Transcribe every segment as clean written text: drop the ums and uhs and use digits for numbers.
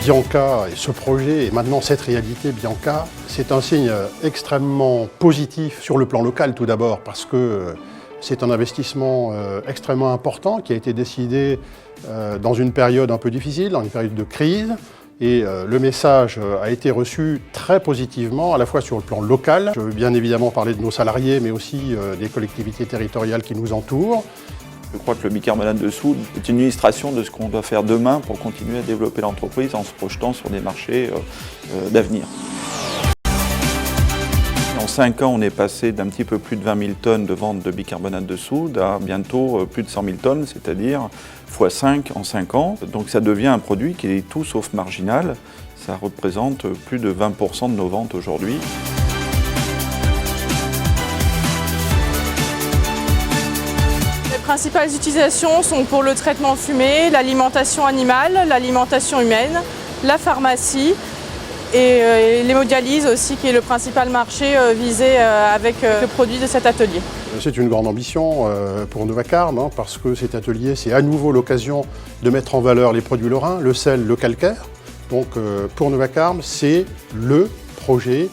Bianca et ce projet, et maintenant cette réalité Bianca, c'est un signe extrêmement positif sur le plan local tout d'abord, parce que c'est un investissement extrêmement important qui a été décidé dans une période un peu difficile, dans une période de crise. Et le message a été reçu très positivement, à la fois sur le plan local. Je veux bien évidemment parler de nos salariés, mais aussi des collectivités territoriales qui nous entourent. Je crois que le bicarbonate de soude est une illustration de ce qu'on doit faire demain pour continuer à développer l'entreprise en se projetant sur des marchés d'avenir. En 5 ans, on est passé d'un petit peu plus de 20 000 tonnes de vente de bicarbonate de soude à bientôt plus de 100 000 tonnes, c'est-à-dire x5 en 5 ans. Donc ça devient un produit qui est tout sauf marginal. Ça représente plus de 20% de nos ventes aujourd'hui. Les principales utilisations sont pour le traitement fumé, l'alimentation animale, l'alimentation humaine, la pharmacie et l'hémodialyse aussi, qui est le principal marché visé avec le produit de cet atelier. C'est une grande ambition pour Novacarb, parce que cet atelier, c'est à nouveau l'occasion de mettre en valeur les produits lorrains, le sel, le calcaire. Donc pour Novacarb, c'est le projet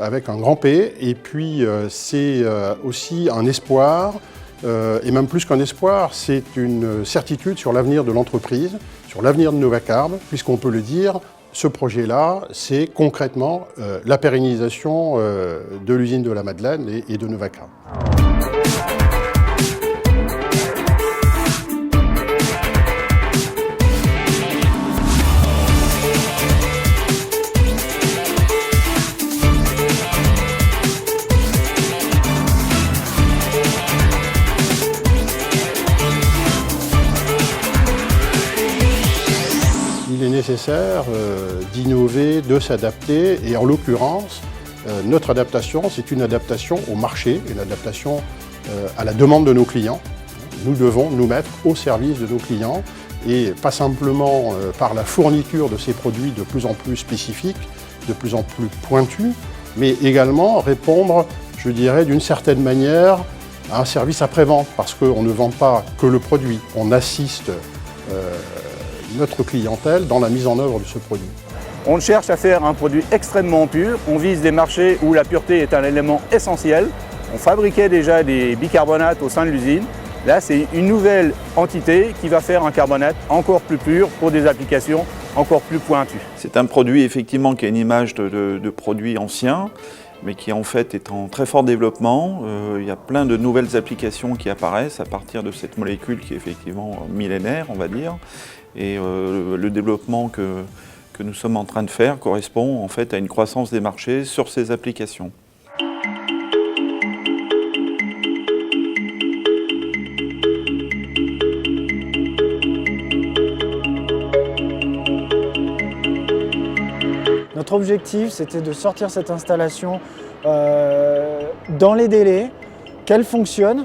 avec un grand P, et puis c'est aussi un espoir. Et même plus qu'un espoir, c'est une certitude sur l'avenir de l'entreprise, sur l'avenir de Novacarb, puisqu'on peut le dire, ce projet-là, c'est concrètement la pérennisation de l'usine de la Madeleine et de Novacarb. Il est nécessaire d'innover, de s'adapter, et en l'occurrence, notre adaptation, c'est une adaptation au marché, une adaptation à la demande de nos clients. Nous devons nous mettre au service de nos clients, et pas simplement par la fourniture de ces produits de plus en plus spécifiques, de plus en plus pointus, mais également répondre, je dirais, d'une certaine manière à un service après-vente, parce qu'on ne vend pas que le produit, on assiste notre clientèle dans la mise en œuvre de ce produit. On cherche à faire un produit extrêmement pur, on vise des marchés où la pureté est un élément essentiel. On fabriquait déjà des bicarbonates au sein de l'usine. Là, c'est une nouvelle entité qui va faire un carbonate encore plus pur pour des applications encore plus pointues. C'est un produit effectivement qui a une image de produit ancien, mais qui en fait est en très fort développement. Il y a plein de nouvelles applications qui apparaissent à partir de cette molécule qui est effectivement millénaire, on va dire. Et le développement que nous sommes en train de faire correspond en fait à une croissance des marchés sur ces applications. Notre objectif, c'était de sortir cette installation dans les délais, qu'elle fonctionne.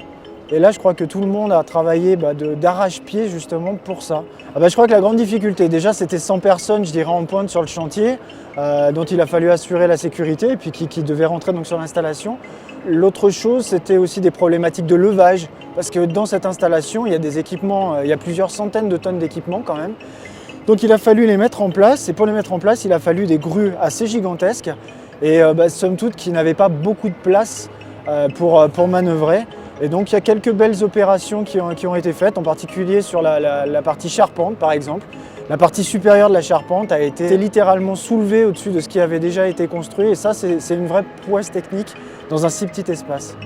Et là, je crois que tout le monde a travaillé d'arrache-pied justement pour ça. Je crois que la grande difficulté, déjà, c'était 100 personnes, je dirais, en pointe sur le chantier, dont il a fallu assurer la sécurité et puis qui devaient rentrer donc, sur l'installation. L'autre chose, c'était aussi des problématiques de levage, parce que dans cette installation, il y a des équipements, il y a plusieurs centaines de tonnes d'équipements quand même. Donc il a fallu les mettre en place, et pour les mettre en place, il a fallu des grues assez gigantesques, et somme toute qui n'avaient pas beaucoup de place pour manœuvrer. Et donc il y a quelques belles opérations qui ont été faites, en particulier sur la partie charpente par exemple. La partie supérieure de la charpente a été littéralement soulevée au-dessus de ce qui avait déjà été construit, et ça c'est une vraie prouesse technique dans un si petit espace.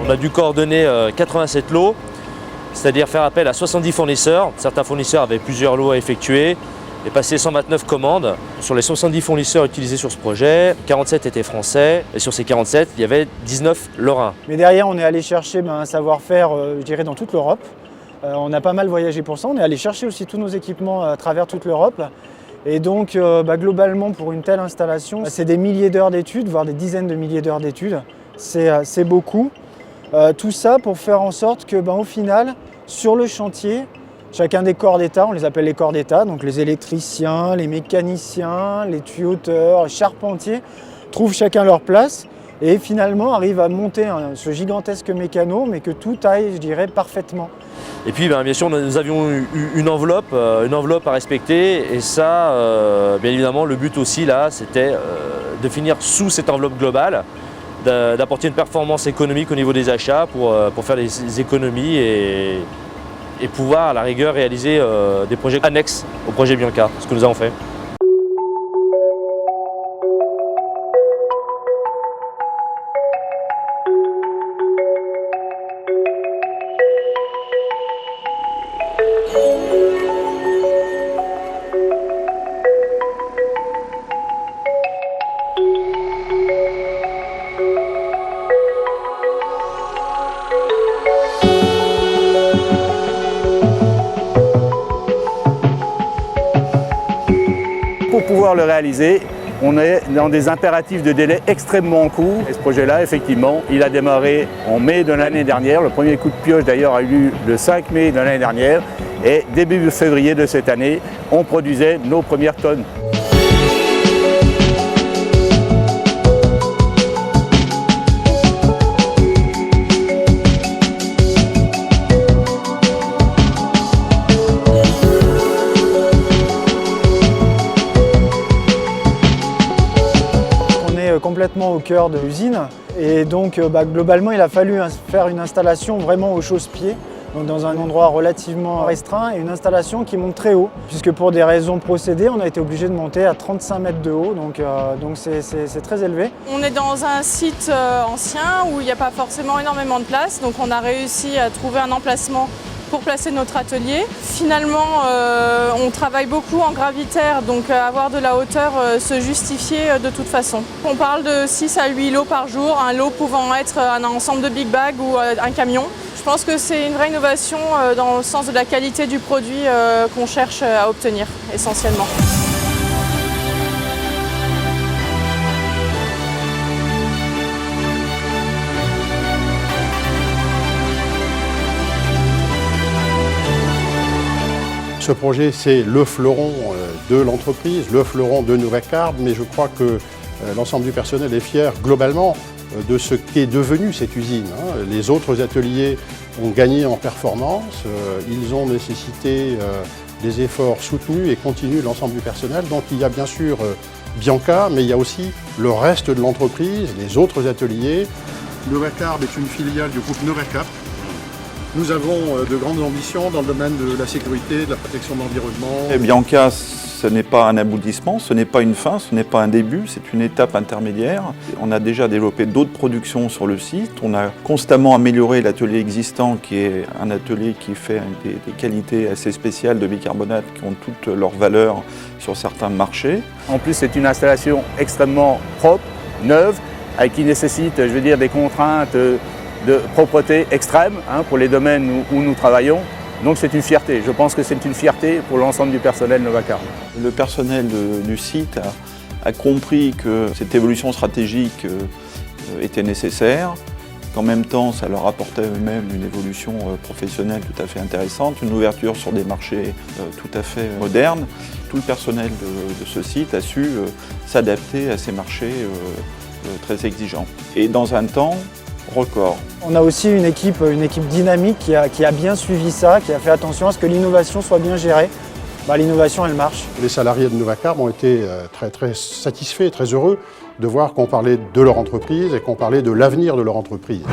On a dû coordonner 87 lots, c'est-à-dire faire appel à 70 fournisseurs. Certains fournisseurs avaient plusieurs lots à effectuer et passer 129 commandes. Sur les 70 fournisseurs utilisés sur ce projet, 47 étaient français et sur ces 47, il y avait 19 lorrains. Mais derrière, on est allé chercher un savoir-faire, je dirais, dans toute l'Europe. On a pas mal voyagé pour ça, on est allé chercher aussi tous nos équipements à travers toute l'Europe. Et donc globalement pour une telle installation, c'est des milliers d'heures d'études, voire des dizaines de milliers d'heures d'études. C'est beaucoup. Tout ça pour faire en sorte que au final, sur le chantier, chacun des corps d'État, on les appelle les corps d'État, donc les électriciens, les mécaniciens, les tuyauteurs, les charpentiers, trouvent chacun leur place et finalement arrivent à monter ce gigantesque mécano, mais que tout aille, je dirais, parfaitement. Et puis bien sûr nous avions eu une enveloppe à respecter et ça bien évidemment le but aussi là c'était de finir sous cette enveloppe globale, d'apporter une performance économique au niveau des achats pour faire des économies et pouvoir à la rigueur réaliser des projets annexes au projet Bianca, ce que nous avons fait. Pour pouvoir le réaliser, on est dans des impératifs de délai extrêmement courts. Et ce projet-là, effectivement, il a démarré en mai de l'année dernière. Le premier coup de pioche, d'ailleurs, a eu lieu le 5 mai de l'année dernière. Et début février de cette année, on produisait nos premières tonnes. Complètement au cœur de l'usine et donc globalement il a fallu faire une installation vraiment au chausse-pied, donc dans un endroit relativement restreint et une installation qui monte très haut puisque pour des raisons procédées on a été obligé de monter à 35 mètres de haut, donc c'est très élevé. On est dans un site ancien où il n'y a pas forcément énormément de place, donc on a réussi à trouver un emplacement pour placer notre atelier. Finalement, on travaille beaucoup en gravitaire, donc avoir de la hauteur se justifiait de toute façon. On parle de 6 à 8 lots par jour, un lot pouvant être un ensemble de big bags ou un camion. Je pense que c'est une vraie innovation dans le sens de la qualité du produit qu'on cherche à obtenir essentiellement. Ce projet, c'est le fleuron de l'entreprise, le fleuron de Novacarb, mais je crois que l'ensemble du personnel est fier globalement de ce qu'est devenue cette usine. Les autres ateliers ont gagné en performance, ils ont nécessité des efforts soutenus et continus de l'ensemble du personnel. Donc il y a bien sûr Bianca, mais il y a aussi le reste de l'entreprise, les autres ateliers. Novacarb est une filiale du groupe Novacap. Nous avons de grandes ambitions dans le domaine de la sécurité, de la protection de l'environnement. Et Bianca, ce n'est pas un aboutissement, ce n'est pas une fin, ce n'est pas un début, c'est une étape intermédiaire. On a déjà développé d'autres productions sur le site. On a constamment amélioré l'atelier existant, qui est un atelier qui fait des qualités assez spéciales de bicarbonate qui ont toutes leurs valeurs sur certains marchés. En plus, c'est une installation extrêmement propre, neuve, qui nécessite, je veux dire, des contraintes de propreté extrême pour les domaines où nous travaillons. Donc c'est une fierté. Je pense que c'est une fierté pour l'ensemble du personnel Novacarb. Le personnel du site a compris que cette évolution stratégique était nécessaire, qu'en même temps ça leur apportait eux-mêmes une évolution professionnelle tout à fait intéressante, une ouverture sur des marchés tout à fait modernes. Tout le personnel de ce site a su s'adapter à ces marchés très exigeants. Et dans un temps record. On a aussi une équipe dynamique qui a bien suivi ça, qui a fait attention à ce que l'innovation soit bien gérée. L'innovation, elle marche. Les salariés de Novacarb ont été très satisfaits, très heureux de voir qu'on parlait de leur entreprise et qu'on parlait de l'avenir de leur entreprise.